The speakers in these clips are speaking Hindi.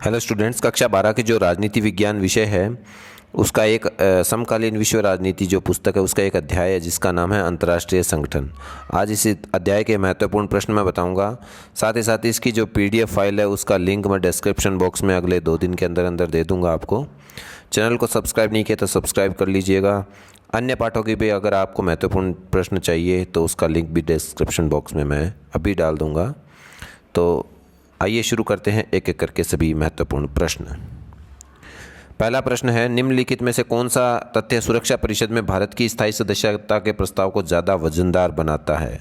हेलो स्टूडेंट्स, कक्षा 12 की जो राजनीति विज्ञान विषय है उसका एक समकालीन विश्व राजनीति जो पुस्तक है उसका एक अध्याय है जिसका नाम है अंतर्राष्ट्रीय संगठन। आज इस अध्याय के महत्वपूर्ण प्रश्न मैं बताऊंगा। साथ ही साथ इसकी जो पीडीएफ फाइल है उसका लिंक मैं डिस्क्रिप्शन बॉक्स में अगले 2 दिन के अंदर अंदर दे दूंगा आपको। चैनल को सब्सक्राइब नहीं किया तो सब्सक्राइब कर लीजिएगा। अन्य पाठों की भी अगर आपको महत्वपूर्ण प्रश्न चाहिए तो उसका लिंक भी डिस्क्रिप्शन बॉक्स में मैं अभी डाल दूँगा। तो आइए शुरू करते हैं एक एक करके सभी महत्वपूर्ण प्रश्न। पहला प्रश्न है, निम्नलिखित में से कौन सा तथ्य सुरक्षा परिषद में भारत की स्थायी सदस्यता के प्रस्ताव को ज़्यादा वजनदार बनाता है?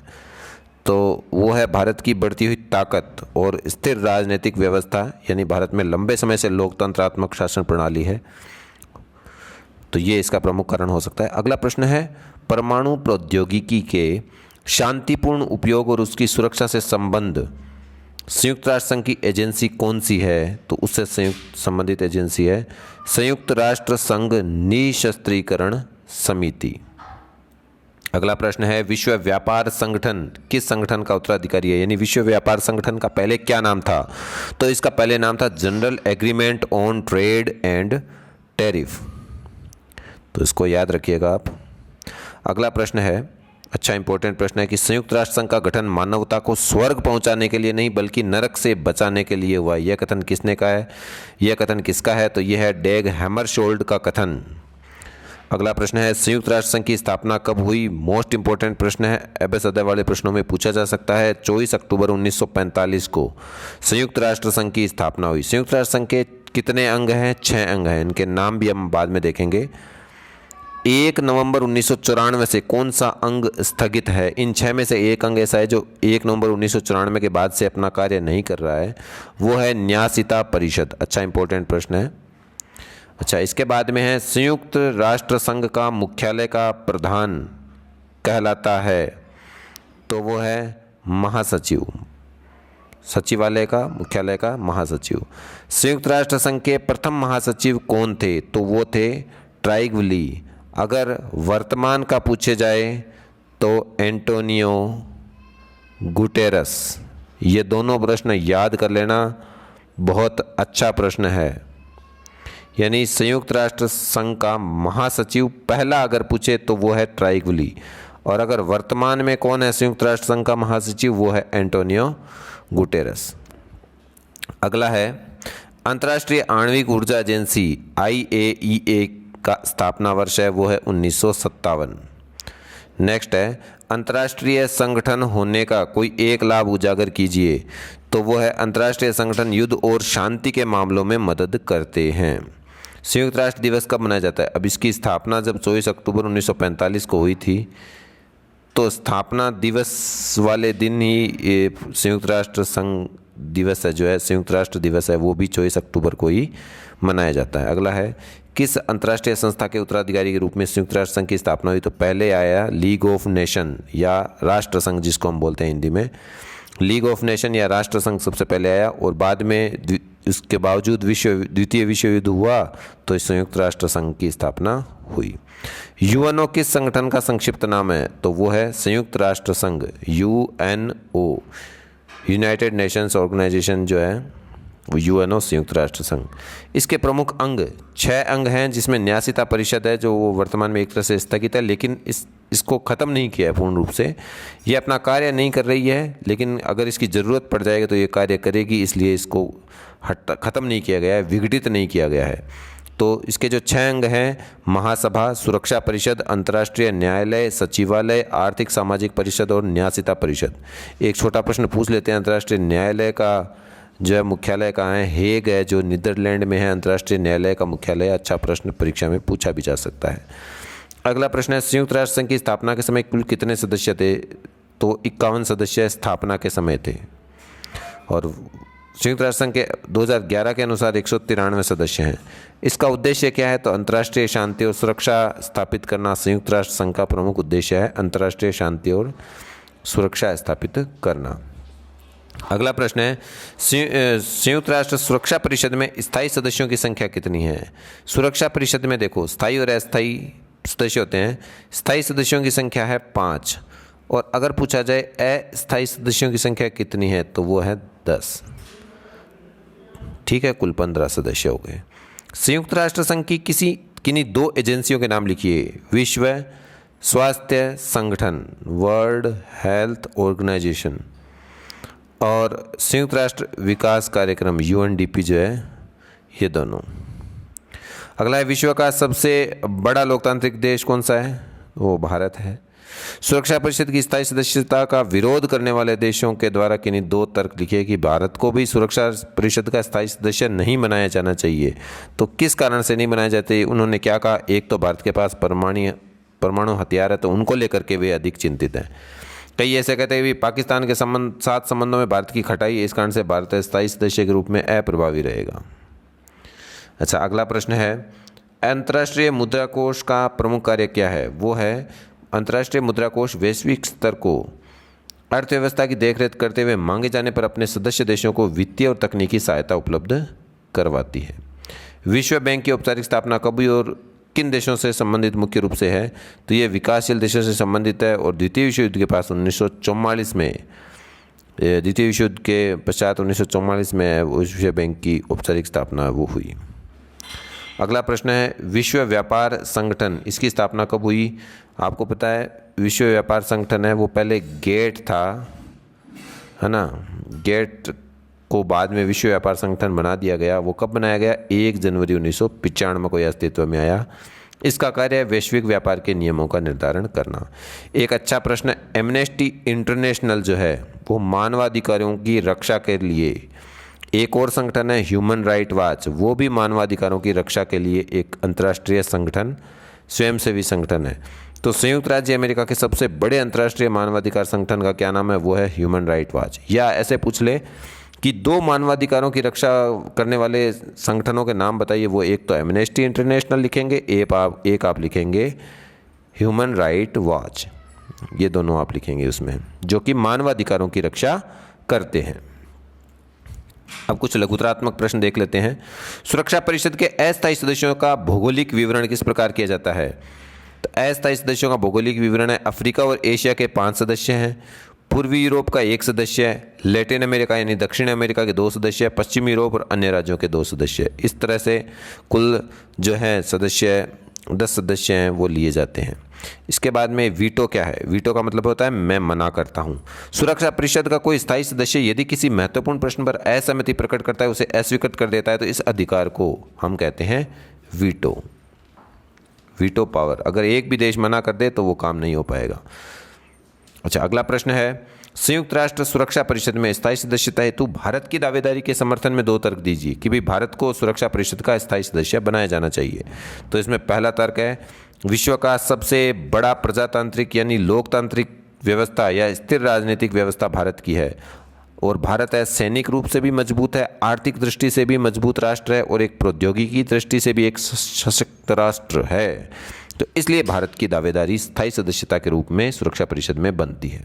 तो वो है भारत की बढ़ती हुई ताकत और स्थिर राजनीतिक व्यवस्था, यानी भारत में लंबे समय से लोकतंत्रात्मक शासन प्रणाली है, तो ये इसका प्रमुख कारण हो सकता है। अगला प्रश्न है, परमाणु प्रौद्योगिकी के शांतिपूर्ण उपयोग और उसकी सुरक्षा से संबंध संयुक्त राष्ट्र संघ की एजेंसी कौन सी है? तो उससे संबंधित एजेंसी है संयुक्त राष्ट्र संघ निशस्त्रीकरण समिति। अगला प्रश्न है, विश्व व्यापार संगठन किस संगठन का उत्तराधिकारी है? यानी विश्व व्यापार संगठन का पहले क्या नाम था? तो इसका पहले नाम था general agreement on trade and tariff, तो इसको याद रखिएगा आप। अगला प्रश्न है, अच्छा इंपॉर्टेंट प्रश्न है कि संयुक्त राष्ट्र संघ का गठन मानवता को स्वर्ग पहुंचाने के लिए नहीं बल्कि नरक से बचाने के लिए हुआ। यह कथन किसने कहा है? यह कथन किसका है? तो यह है डैग हैमरशोल्ड का कथन। अगला प्रश्न है, संयुक्त राष्ट्र संघ की स्थापना कब हुई? मोस्ट इंपॉर्टेंट प्रश्न है, एबे सदैव वाले प्रश्नों में पूछा जा सकता है। 24 अक्टूबर 1945 को संयुक्त राष्ट्र संघ की स्थापना हुई। संयुक्त राष्ट्र संघ के कितने अंग हैं? 6 अंग हैं। इनके नाम भी हम बाद में देखेंगे। 1 नवंबर 1994 से कौन सा अंग स्थगित है? इन 6 में से एक अंग ऐसा है जो 1 नवंबर 1994 के बाद से अपना कार्य नहीं कर रहा है, वो है न्यासिता परिषद। अच्छा इंपॉर्टेंट प्रश्न है। अच्छा, इसके बाद में है, संयुक्त राष्ट्र संघ का मुख्यालय का प्रधान कहलाता है, तो वो है महासचिव। सचिवालय का मुख्यालय का महासचिव। संयुक्त राष्ट्र संघ के प्रथम महासचिव कौन थे? तो वो थे ट्राइगवली। अगर वर्तमान का पूछे जाए तो एंटोनियो गुटेरस। ये दोनों प्रश्न याद कर लेना, बहुत अच्छा प्रश्न है। यानी संयुक्त राष्ट्र संघ का महासचिव पहला अगर पूछे तो वो है ट्राइगवली, और अगर वर्तमान में कौन है संयुक्त राष्ट्र संघ का महासचिव, वो है एंटोनियो गुटेरस। अगला है, अंतर्राष्ट्रीय आणविक ऊर्जा एजेंसी IAEA का स्थापना वर्ष है, वो है 1957। नेक्स्ट है, अंतर्राष्ट्रीय संगठन होने का कोई एक लाभ उजागर कीजिए, तो वो है अंतर्राष्ट्रीय संगठन युद्ध और शांति के मामलों में मदद करते हैं। संयुक्त राष्ट्र दिवस कब मनाया जाता है? अब इसकी स्थापना जब 24 अक्टूबर 1945 को हुई थी, तो स्थापना दिवस वाले दिन ही संयुक्त राष्ट्र संघ दिवस है, जो है संयुक्त राष्ट्र दिवस है, वो भी 24 अक्टूबर को ही मनाया जाता है। अगला है, किस अंतर्राष्ट्रीय संस्था के उत्तराधिकारी के रूप में संयुक्त राष्ट्र संघ की स्थापना हुई? तो पहले आया लीग ऑफ नेशन या राष्ट्र संघ, जिसको हम बोलते हैं हिंदी में। लीग ऑफ नेशन या राष्ट्र संघ सबसे पहले आया, और बाद में इसके बावजूद द्वितीय विश्व युद्ध हुआ तो संयुक्त राष्ट्र संघ की स्थापना हुई। UNO किस संगठन का संक्षिप्त नाम है? तो वो है संयुक्त राष्ट्र संघ, UNO, यूनाइटेड नेशंस ऑर्गेनाइजेशन जो है UNO संयुक्त राष्ट्र संघ। इसके प्रमुख अंग 6 अंग हैं, जिसमें न्यासिता परिषद है जो वर्तमान में एक तरह से स्थगित है, लेकिन इसको ख़त्म नहीं किया है पूर्ण रूप से। ये अपना कार्य नहीं कर रही है, लेकिन अगर इसकी ज़रूरत पड़ जाएगी तो ये कार्य करेगी, इसलिए इसको ख़त्म नहीं किया गया है, विघटित नहीं किया गया है। तो इसके जो 6 अंग हैं, महासभा, सुरक्षा परिषद, अंतर्राष्ट्रीय न्यायालय, सचिवालय, आर्थिक सामाजिक परिषद और न्यासिता परिषद। एक छोटा प्रश्न पूछ लेते हैं, अंतर्राष्ट्रीय न्यायालय का जो है मुख्यालय कहाँ है? हेग है, जो नीदरलैंड में है अंतर्राष्ट्रीय न्यायालय का मुख्यालय। अच्छा प्रश्न परीक्षा में पूछा भी जा सकता है। अगला प्रश्न है, संयुक्त राष्ट्र संघ की स्थापना के समय कुल कितने सदस्य थे? तो 51 सदस्य स्थापना के समय थे, और संयुक्त राष्ट्र संघ के 2011 के अनुसार 193 सदस्य हैं। इसका उद्देश्य क्या है? तो अंतर्राष्ट्रीय शांति और सुरक्षा स्थापित करना संयुक्त राष्ट्र संघ का प्रमुख उद्देश्य है, अंतर्राष्ट्रीय शांति और सुरक्षा स्थापित करना। अगला प्रश्न है, संयुक्त राष्ट्र सुरक्षा परिषद में स्थायी सदस्यों की संख्या कितनी है? सुरक्षा परिषद में देखो, स्थायी और अस्थायी सदस्य होते हैं। स्थायी सदस्यों की संख्या है 5, और अगर पूछा जाए अस्थायी सदस्यों की संख्या कितनी है, तो वो है 10। ठीक है, कुल 15 सदस्य हो गए। संयुक्त राष्ट्र संघ की किन्हीं 2 एजेंसियों के नाम लिखिए। विश्व स्वास्थ्य संगठन, वर्ल्ड हेल्थ ऑर्गेनाइजेशन, और संयुक्त राष्ट्र विकास कार्यक्रम UNDP जो है, ये दोनों। अगला है, विश्व का सबसे बड़ा लोकतांत्रिक देश कौन सा है? वो भारत है। सुरक्षा परिषद की स्थायी सदस्यता का विरोध करने वाले देशों के द्वारा किन्हीं 2 तर्क लिखे कि भारत को भी सुरक्षा परिषद का स्थायी सदस्य नहीं बनाया जाना चाहिए। तो किस कारण से नहीं बनाया जाते? उन्होंने क्या कहा? एक तो भारत के पास परमाणु हथियार है, तो उनको लेकर के वे अधिक चिंतित हैं। कई ऐसे कहते हैं कि पाकिस्तान के साथ संबंधों में भारत की खटाई है, इस कारण से भारत स्थायी सदस्य के रूप में अप्रभावी रहेगा। अच्छा, अगला प्रश्न है, अंतर्राष्ट्रीय मुद्रा कोष का प्रमुख कार्य क्या है? वो है, अंतर्राष्ट्रीय मुद्रा कोष वैश्विक स्तर को अर्थव्यवस्था की देखरेख करते हुए मांगे जाने पर अपने सदस्य देशों को वित्तीय और तकनीकी सहायता उपलब्ध करवाती है। विश्व बैंक की औपचारिक स्थापना कब हुई और किन देशों से संबंधित मुख्य रूप से है? तो ये विकासशील देशों से संबंधित है और द्वितीय विश्व युद्ध के पास 1944 में, द्वितीय विश्व युद्ध के पश्चात 1944 में विश्व बैंक की औपचारिक स्थापना वो हुई। अगला प्रश्न है, विश्व व्यापार संगठन, इसकी स्थापना कब हुई? आपको पता है विश्व व्यापार संगठन है वो पहले गेट था, है ना। गेट को बाद में विश्व व्यापार संगठन बना दिया गया। वो कब बनाया गया? 1 जनवरी 1995 को यह अस्तित्व में आया। इसका कार्य है वैश्विक व्यापार के नियमों का निर्धारण करना। एक अच्छा प्रश्न, एमनेस्टी इंटरनेशनल जो है वो मानवाधिकारों की रक्षा के लिए, एक और संगठन है ह्यूमन राइट वॉच, वो भी मानवाधिकारों की रक्षा के लिए एक अंतर्राष्ट्रीय संगठन, स्वयंसेवी संगठन है। तो संयुक्त राज्य अमेरिका के सबसे बड़े अंतर्राष्ट्रीय मानवाधिकार संगठन का क्या नाम है? वो है ह्यूमन राइट वॉच। या ऐसे पूछ ले कि 2 मानवाधिकारों की रक्षा करने वाले संगठनों के नाम बताइए। वो एक तो एमनेस्टी इंटरनेशनल लिखेंगे, एक आप लिखेंगे ह्यूमन राइट वॉच, ये दोनों आप लिखेंगे उसमें, जो कि मानवाधिकारों की रक्षा करते हैं। अब कुछ लघुतरात्मक प्रश्न देख लेते हैं। सुरक्षा परिषद के अस्थायी सदस्यों का भौगोलिक विवरण किस प्रकार किया जाता है? तो अस्थायी सदस्यों का भौगोलिक विवरण है, अफ्रीका और एशिया के 5 सदस्य हैं, पूर्वी यूरोप का 1 सदस्य है, लैटिन अमेरिका यानी दक्षिण अमेरिका के 2 सदस्य है, पश्चिमी यूरोप और अन्य राज्यों के 2 सदस्य है। इस तरह से कुल जो है सदस्य 10 सदस्य हैं वो लिए जाते हैं। इसके बाद में वीटो क्या है? वीटो का मतलब होता है मैं मना करता हूँ। सुरक्षा परिषद का कोई स्थायी सदस्य यदि किसी महत्वपूर्ण प्रश्न पर असहमति प्रकट करता है, उसे अस्वीकृत कर देता है, तो इस अधिकार को हम कहते हैं वीटो, वीटो पावर। अगर एक भी देश मना कर दे तो वो काम नहीं हो पाएगा। अच्छा, अगला प्रश्न है, संयुक्त राष्ट्र सुरक्षा परिषद में स्थायी सदस्यता हेतु भारत की दावेदारी के समर्थन में 2 तर्क दीजिए कि भाई भारत को सुरक्षा परिषद का स्थायी सदस्य बनाया जाना चाहिए। तो इसमें पहला तर्क है, विश्व का सबसे बड़ा प्रजातांत्रिक यानी लोकतांत्रिक व्यवस्था या स्थिर राजनीतिक व्यवस्था भारत की है और भारत है सैनिक रूप से भी मजबूत है, आर्थिक दृष्टि से भी मजबूत राष्ट्र है और एक प्रौद्योगिकी दृष्टि से भी एक सशक्त राष्ट्र है। तो इसलिए भारत की दावेदारी स्थायी सदस्यता के रूप में सुरक्षा परिषद में बनती है।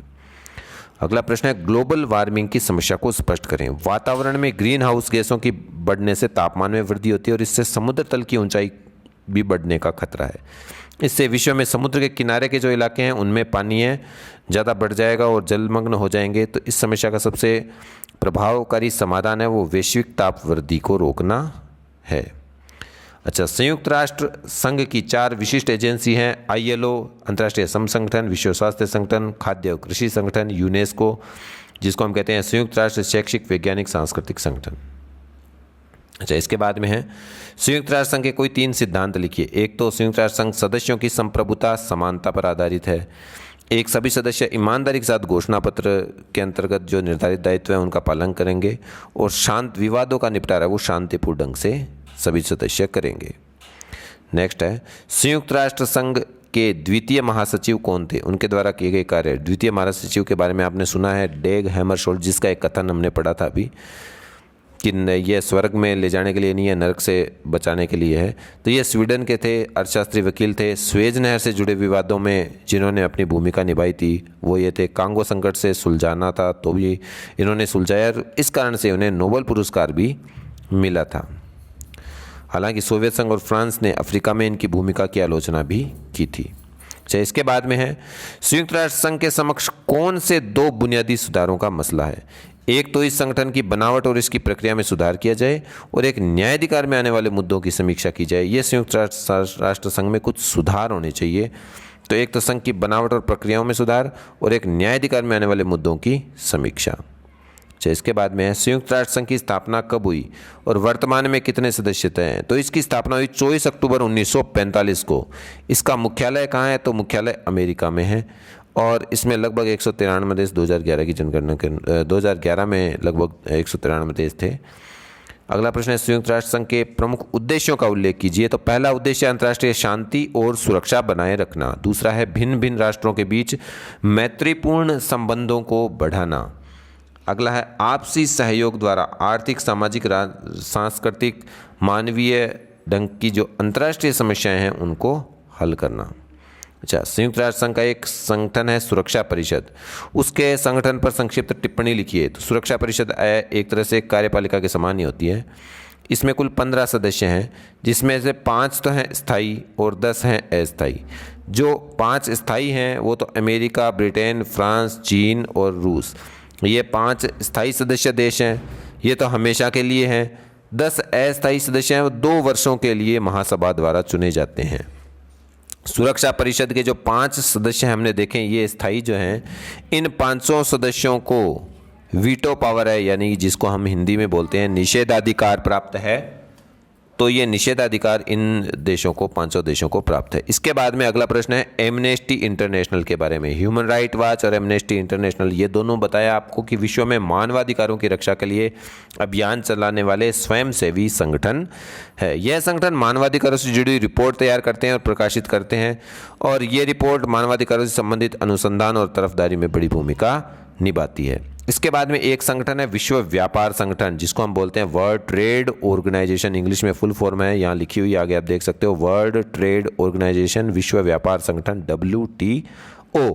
अगला प्रश्न है, ग्लोबल वार्मिंग की समस्या को स्पष्ट करें। वातावरण में ग्रीन हाउस गैसों की बढ़ने से तापमान में वृद्धि होती है और इससे समुद्र तल की ऊंचाई भी बढ़ने का खतरा है। इससे विश्व में समुद्र के किनारे के जो इलाके हैं उनमें पानी है ज़्यादा बढ़ जाएगा और जलमग्न हो जाएंगे। तो इस समस्या का सबसे प्रभावकारी समाधान है वो वैश्विक ताप वृद्धि को रोकना है। अच्छा, संयुक्त राष्ट्र संघ की 4 विशिष्ट एजेंसी हैं, ILO अंतर्राष्ट्रीय श्रम संगठन, विश्व स्वास्थ्य संगठन, खाद्य और कृषि संगठन, यूनेस्को जिसको हम कहते हैं संयुक्त राष्ट्र शैक्षिक वैज्ञानिक सांस्कृतिक संगठन। अच्छा, इसके बाद में है संयुक्त राष्ट्र संघ के कोई 3 सिद्धांत लिखिए। एक तो संयुक्त राष्ट्र संघ सदस्यों की संप्रभुता समानता पर आधारित है, एक सभी सदस्य ईमानदारी के साथ घोषणा पत्र के अंतर्गत जो निर्धारित दायित्व है उनका पालन करेंगे और शांत विवादों का निपटारा वो शांतिपूर्ण ढंग से सभी सदस्य करेंगे। नेक्स्ट है, संयुक्त राष्ट्र संघ के द्वितीय महासचिव कौन थे, उनके द्वारा किए गए कार्य। द्वितीय महासचिव के बारे में आपने सुना है डेग हैमरशोल्ड, जिसका एक कथन हमने पढ़ा था अभी कि यह स्वर्ग में ले जाने के लिए नहीं है, नरक से बचाने के लिए है। तो ये स्वीडन के थे, अर्थशास्त्री वकील थे। स्वेज नहर से जुड़े विवादों में जिन्होंने अपनी भूमिका निभाई थी वो ये थे। कांगो संकट से सुलझाना था तो भी इन्होंने सुलझाया, इस कारण से उन्हें नोबेल पुरस्कार भी मिला था। हालांकि सोवियत संघ और फ्रांस ने अफ्रीका में इनकी भूमिका की आलोचना भी की थी। अच्छा, इसके बाद में है संयुक्त राष्ट्र संघ के समक्ष कौन से 2 बुनियादी सुधारों का मसला है। एक तो इस संगठन की बनावट और इसकी प्रक्रिया में सुधार किया जाए, और एक न्यायाधिकार में आने वाले मुद्दों की समीक्षा की जाए। ये संयुक्त राष्ट्र संघ में कुछ सुधार होने चाहिए। तो एक तो संघ की बनावट और प्रक्रियाओं में सुधार, और एक न्यायाधिकार में आने वाले मुद्दों की समीक्षा। अच्छा, इसके बाद में है संयुक्त राष्ट्र संघ की स्थापना कब हुई और वर्तमान में कितने सदस्य हैं। तो इसकी स्थापना हुई 24 अक्टूबर 1945 को। इसका मुख्यालय कहाँ है? तो मुख्यालय अमेरिका में है, और इसमें लगभग 193 देश 2011 की जनगणना के 2011 में लगभग 193 देश थे। अगला प्रश्न है संयुक्त राष्ट्र संघ के प्रमुख उद्देश्यों का उल्लेख कीजिए। तो पहला उद्देश्य अंतर्राष्ट्रीय शांति और सुरक्षा बनाए रखना। दूसरा है भिन्न भिन्न राष्ट्रों के बीच मैत्रीपूर्ण संबंधों को बढ़ाना। अगला है आपसी सहयोग द्वारा आर्थिक, सामाजिक, सांस्कृतिक, मानवीय ढंग की जो अंतर्राष्ट्रीय समस्याएं हैं उनको हल करना। अच्छा, संयुक्त राष्ट्र संघ का एक संगठन है सुरक्षा परिषद, उसके संगठन पर संक्षिप्त टिप्पणी लिखिए। तो सुरक्षा परिषद एक तरह से कार्यपालिका के समान ही होती है। इसमें कुल 15 सदस्य हैं, जिसमें से 5 तो हैं स्थायी और 10 हैं अस्थायी। जो 5 स्थायी हैं वो तो अमेरिका, ब्रिटेन, फ्रांस, चीन और रूस, ये 5 स्थायी सदस्य देश हैं, ये तो हमेशा के लिए हैं। 10 अस्थायी सदस्य हैं, वो 2 वर्षों के लिए महासभा द्वारा चुने जाते हैं। सुरक्षा परिषद के जो 5 सदस्य हमने देखे, ये स्थायी जो हैं, इन 500 सदस्यों को वीटो पावर है, यानी जिसको हम हिंदी में बोलते हैं निषेधाधिकार प्राप्त है। तो ये निषेधाधिकार इन देशों को, 500 देशों को प्राप्त है। इसके बाद में अगला प्रश्न है एमनेस्टी इंटरनेशनल के बारे में। ह्यूमन राइट वॉच और एमनेस्टी इंटरनेशनल, ये दोनों बताया आपको कि विश्व में मानवाधिकारों की रक्षा के लिए अभियान चलाने वाले स्वयंसेवी संगठन है। यह संगठन मानवाधिकारों से जुड़ी रिपोर्ट तैयार करते हैं और प्रकाशित करते हैं, और ये रिपोर्ट मानवाधिकारों से संबंधित अनुसंधान और तरफदारी में बड़ी भूमिका निभाती है। इसके बाद में एक संगठन है विश्व व्यापार संगठन, जिसको हम बोलते हैं वर्ल्ड ट्रेड ऑर्गेनाइजेशन। इंग्लिश में फुल फॉर्म है, यहाँ लिखी हुई आगे आप देख सकते हो, वर्ल्ड ट्रेड ऑर्गेनाइजेशन, विश्व व्यापार संगठन, WTO।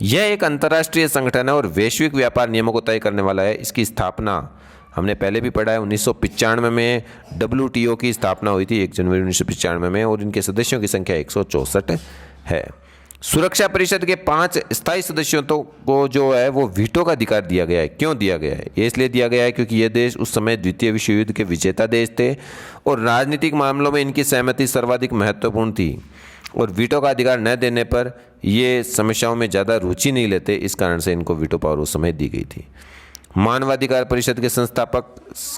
यह एक अंतर्राष्ट्रीय संगठन है और वैश्विक व्यापार नियमों को तय करने वाला है। इसकी स्थापना हमने पहले भी पढ़ा है, 1995 में WTO की स्थापना हुई थी 1 जनवरी 1995 में, और इनके सदस्यों की संख्या 164 है। सुरक्षा परिषद के 5 स्थायी सदस्यों को जो है वो वीटो का अधिकार दिया गया है। क्यों दिया गया है? ये इसलिए दिया गया है क्योंकि ये देश उस समय द्वितीय विश्व युद्ध के विजेता देश थे, और राजनीतिक मामलों में इनकी सहमति सर्वाधिक महत्वपूर्ण थी, और वीटो का अधिकार न देने पर ये समस्याओं में ज़्यादा रुचि नहीं लेते, इस कारण से इनको वीटो पावर उस समय दी गई थी। मानवाधिकार परिषद के संस्थापक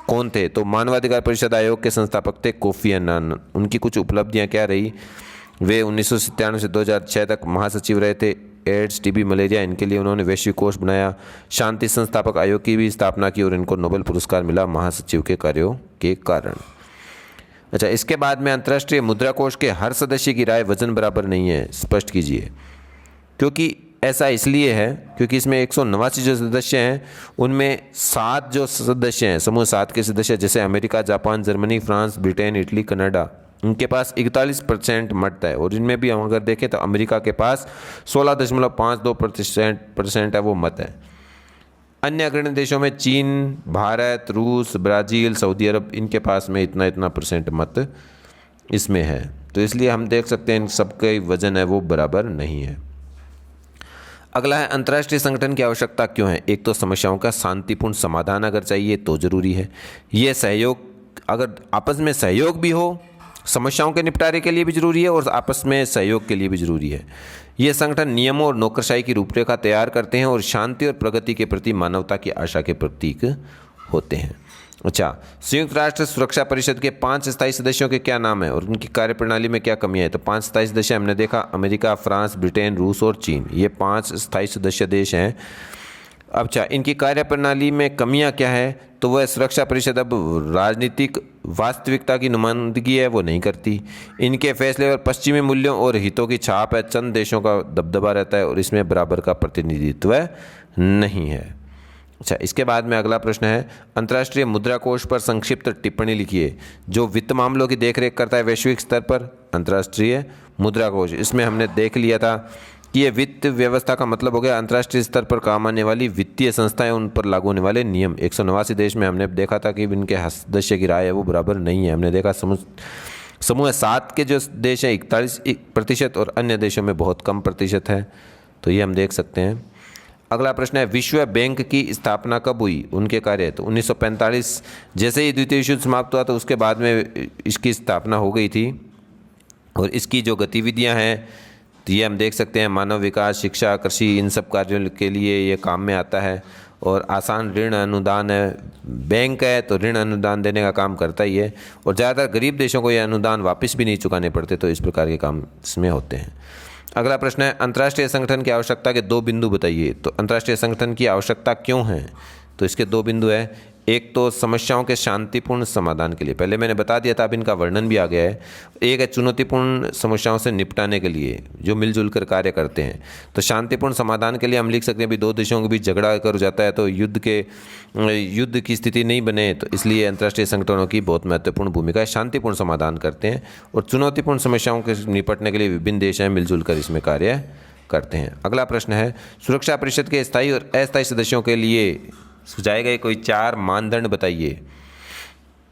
कौन थे? तो मानवाधिकार परिषद आयोग के संस्थापक थे कोफी अन्नान। उनकी कुछ उपलब्धियाँ क्या रही? वे 1997 से 2006 तक महासचिव रहे थे। एड्स, टीबी, मलेरिया, इनके लिए उन्होंने वैश्विक कोष बनाया। शांति संस्थापक आयोग की भी स्थापना की, और इनको नोबेल पुरस्कार मिला महासचिव के कार्यों के कारण। अच्छा, इसके बाद में अंतर्राष्ट्रीय मुद्रा कोष के हर सदस्य की राय वजन बराबर नहीं है, स्पष्ट कीजिए। क्योंकि ऐसा इसलिए है क्योंकि इसमें 189 जो सदस्य हैं उनमें 7 जो सदस्य हैं, समूह 7 के सदस्य, जैसे America, Japan, Germany, France, Britain, Italy, Canada, उनके पास 41% मत है, और इनमें भी हम अगर देखें तो अमेरिका के पास 16.52% है वो मत है। अन्य अग्रणी देशों में चीन, भारत, रूस, ब्राज़ील, सऊदी अरब, इनके पास में इतना परसेंट मत इसमें है। तो इसलिए हम देख सकते हैं इन सबके वजन है वो बराबर नहीं है। अगला है अंतर्राष्ट्रीय संगठन की आवश्यकता क्यों है? एक तो समस्याओं का शांतिपूर्ण समाधान अगर चाहिए तो जरूरी है। ये सहयोग, अगर आपस में सहयोग भी हो, समस्याओं के निपटारे के लिए भी जरूरी है, और आपस में सहयोग के लिए भी जरूरी है। ये संगठन नियमों और नौकरशाही की रूपरेखा तैयार करते हैं और शांति और प्रगति के प्रति मानवता की आशा के प्रतीक होते हैं। अच्छा, संयुक्त राष्ट्र सुरक्षा परिषद के 5 स्थायी सदस्यों के क्या नाम है और उनकी कार्यप्रणाली में क्या कमियां हैं? तो 5 स्थायी सदस्य हमने देखा, अमेरिका, फ्रांस, ब्रिटेन, रूस और चीन, ये 5 स्थायी सदस्य देश हैं। अच्छा, इनकी कार्यप्रणाली में कमियां क्या है? तो वह सुरक्षा परिषद अब राजनीतिक वास्तविकता की नुमाइंदगी है वो नहीं करती। इनके फैसले और पश्चिमी मूल्यों और हितों की छाप है, चंद देशों का दबदबा रहता है, और इसमें बराबर का प्रतिनिधित्व नहीं है। अच्छा, इसके बाद में अगला प्रश्न है अंतर्राष्ट्रीय मुद्रा कोष पर संक्षिप्त टिप्पणी लिखिए। जो वित्त मामलों की देखरेख करता है वैश्विक स्तर पर, अंतर्राष्ट्रीय मुद्रा कोष। इसमें हमने देख लिया था कि ये वित्त व्यवस्था का मतलब हो गया अंतर्राष्ट्रीय स्तर पर काम आने वाली वित्तीय संस्थाएं, उन पर लागू होने वाले नियम। 189 देश में हमने देखा था कि इनके सदस्य की राय है वो बराबर नहीं है। हमने देखा समूह 7 के जो देश हैं 41% और अन्य देशों में बहुत कम प्रतिशत है। तो ये हम देख सकते हैं। अगला प्रश्न है विश्व बैंक की स्थापना कब हुई, उनके कार्य। तो 1945 जैसे ही द्वितीय विश्व युद्ध समाप्त हुआ तो उसके बाद में इसकी स्थापना हो गई थी। और इसकी जो गतिविधियां हैं तो ये हम देख सकते हैं, मानव विकास, शिक्षा, कृषि, इन सब कार्यों के लिए ये काम में आता है। और आसान ऋण अनुदान है, बैंक है तो ऋण अनुदान देने का काम करता ही है। और ज़्यादातर गरीब देशों को ये अनुदान वापस भी नहीं चुकाने पड़ते, तो इस प्रकार के काम इसमें होते हैं। अगला प्रश्न है अंतर्राष्ट्रीय संगठन की आवश्यकता के 2 बिंदु बताइए। तो अंतर्राष्ट्रीय संगठन की आवश्यकता क्यों है, तो इसके 2 बिंदु है। एक तो समस्याओं के शांतिपूर्ण समाधान के लिए, पहले मैंने बता दिया था, अब इनका वर्णन भी आ गया है। एक है चुनौतीपूर्ण समस्याओं से निपटाने के लिए जो मिलजुल कर कार्य करते हैं। तो शांतिपूर्ण समाधान के लिए हम लिख सकते हैं भी 2 देशों के बीच झगड़ा कर जाता है तो युद्ध की स्थिति नहीं बने, तो इसलिए अंतर्राष्ट्रीय संगठनों की बहुत महत्वपूर्ण भूमिका है, शांतिपूर्ण समाधान करते हैं। और चुनौतीपूर्ण समस्याओं के निपटने के लिए विभिन्न देश हैं मिलजुल कर इसमें कार्य करते हैं। अगला प्रश्न है सुरक्षा परिषद के स्थायी और अस्थायी सदस्यों के लिए सुझाए गए कोई 4 मानदंड बताइए।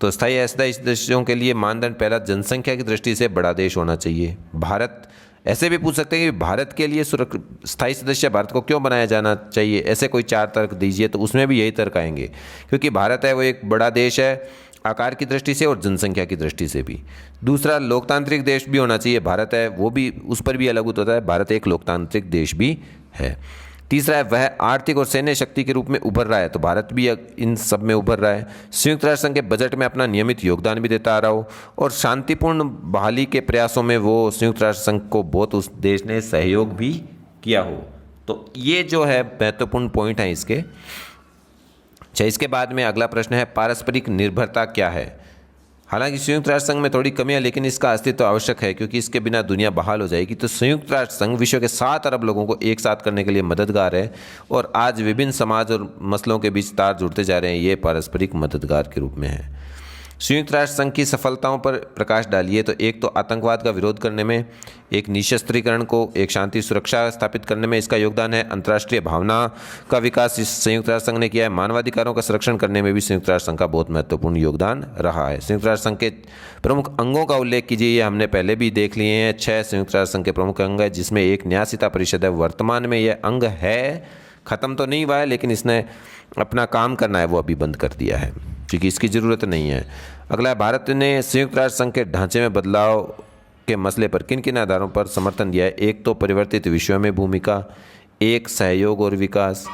तो स्थायी अस्थायी सदस्यों के लिए मानदंड, पहला, जनसंख्या की दृष्टि से बड़ा देश होना चाहिए। भारत, ऐसे भी पूछ सकते हैं कि भारत के लिए स्थायी सदस्य भारत को क्यों बनाया जाना चाहिए, ऐसे कोई 4 तर्क दीजिए, तो उसमें भी यही तर्क आएंगे, क्योंकि भारत है वो एक बड़ा देश है आकार की दृष्टि से और जनसंख्या की दृष्टि से भी। दूसरा, लोकतांत्रिक देश भी होना चाहिए, भारत है वो भी, उस पर भी अलग होता है, भारत एक लोकतांत्रिक देश भी है। तीसरा है वह आर्थिक और सैन्य शक्ति के रूप में उभर रहा है, तो भारत भी इन सब में उभर रहा है। संयुक्त राष्ट्र संघ के बजट में अपना नियमित योगदान भी देता आ रहा हो और शांतिपूर्ण बहाली के प्रयासों में वो संयुक्त राष्ट्र संघ को बहुत उस देश ने सहयोग भी किया हो। तो ये जो है महत्वपूर्ण पॉइंट है इसके। अच्छा, इसके बाद में अगला प्रश्न है पारस्परिक निर्भरता क्या है। हालांकि संयुक्त राष्ट्र संघ में थोड़ी कमी है, लेकिन इसका अस्तित्व आवश्यक है क्योंकि इसके बिना दुनिया बहाल हो जाएगी। तो संयुक्त राष्ट्र संघ विश्व के 7 अरब लोगों को एक साथ करने के लिए मददगार है और आज विभिन्न समाज और मसलों के बीच तार जुड़ते जा रहे हैं, ये पारस्परिक मददगार के रूप में है। संयुक्त राष्ट्र संघ की सफलताओं पर प्रकाश डालिए। तो एक तो आतंकवाद का विरोध करने में, एक निशस्त्रीकरण को, एक शांति सुरक्षा स्थापित करने में इसका योगदान है। अंतर्राष्ट्रीय भावना का विकास इस संयुक्त राष्ट्र संघ ने किया है। मानवाधिकारों का संरक्षण करने में भी संयुक्त राष्ट्र संघ का बहुत महत्वपूर्ण योगदान रहा है। संयुक्त राष्ट्र संघ के प्रमुख अंगों का उल्लेख कीजिए, ये हमने पहले भी देख लिए हैं। 6 संयुक्त राष्ट्र संघ के प्रमुख अंग है, जिसमें एक न्यायिता परिषद है। वर्तमान में यह अंग है, ख़त्म तो नहीं हुआ है, लेकिन इसने अपना काम करना है वो अभी बंद कर दिया है क्योंकि इसकी ज़रूरत नहीं है। अगला, भारत ने संयुक्त राष्ट्र संघ के ढांचे में बदलाव के मसले पर किन किन आधारों पर समर्थन दिया है। एक तो परिवर्तित विश्व में भूमिका, एक सहयोग और विकास,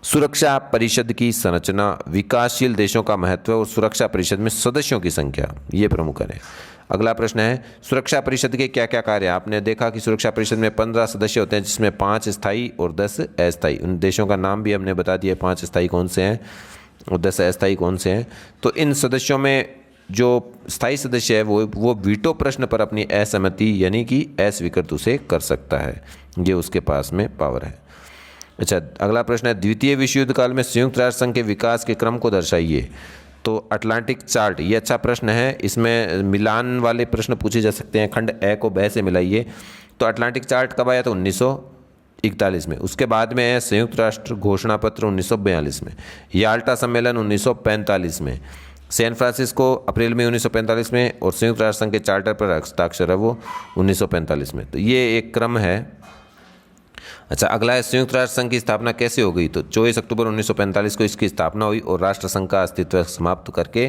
सुरक्षा परिषद की संरचना, विकासशील देशों का महत्व और सुरक्षा परिषद में सदस्यों की संख्या, ये प्रमुख है। अगला प्रश्न है सुरक्षा परिषद के क्या क्या कार्य। आपने देखा कि सुरक्षा परिषद में 15 सदस्य होते हैं, जिसमें 5 स्थायी और 10 अस्थायी। उन देशों का नाम भी हमने बता दिया, 5 स्थायी कौन से हैं और 10 अस्थायी कौन से हैं। तो इन सदस्यों में जो स्थायी सदस्य है वो वीटो प्रश्न पर अपनी असहमति यानी कि अस्वीकृत उसे कर सकता है, ये उसके पास में पावर है। अच्छा, अगला प्रश्न है द्वितीय विश्व युद्ध काल में संयुक्त राष्ट्र संघ के विकास के क्रम को दर्शाइए। तो अटलांटिक चार्ट, ये अच्छा प्रश्न है, इसमें मिलान वाले प्रश्न पूछे जा सकते हैं। खंड ए को ब से मिलाइए। तो अटलांटिक चार्ट कब आया? तो 1941 में। उसके बाद में है संयुक्त राष्ट्र घोषणा पत्र 1942 में, याल्टा सम्मेलन 1945 में, सैन फ्रांसिस्को अप्रैल में 1945 में, और संयुक्त राष्ट्र संघ के चार्टर पर हस्ताक्षर है वो 1945 में। तो ये एक क्रम है। अच्छा, अगला है संयुक्त राष्ट्र संघ की स्थापना कैसे हो गई। तो 24 अक्टूबर 1945 को इसकी स्थापना हुई और राष्ट्र संघ का अस्तित्व समाप्त करके।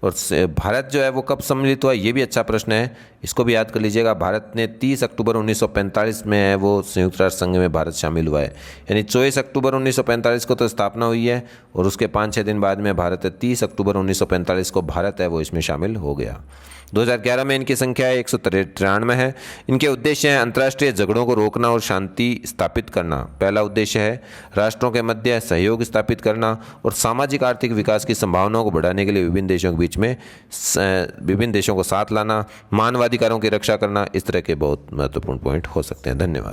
और भारत जो है वो कब सम्मिलित हुआ, ये भी अच्छा प्रश्न है, इसको भी याद कर लीजिएगा। भारत ने 30 अक्टूबर 1945 में है वो संयुक्त राष्ट्र संघ में भारत शामिल हुआ है, यानी 24 अक्टूबर 1945 को तो स्थापना हुई है और उसके 5-6 दिन बाद में भारत 30 अक्टूबर 1945 को भारत है वो इसमें शामिल हो गया। 2011 में इनकी संख्या 193 है। इनके उद्देश्य हैं अंतर्राष्ट्रीय झगड़ों को रोकना और शांति स्थापित करना। पहला उद्देश्य है राष्ट्रों के मध्य सहयोग स्थापित करना और सामाजिक आर्थिक विकास की संभावनाओं को बढ़ाने के लिए विभिन्न देशों के बीच में विभिन्न देशों को साथ लाना, मानवाधिकारों की रक्षा करना। इस तरह के बहुत महत्वपूर्ण पॉइंट हो सकते हैं। धन्यवाद।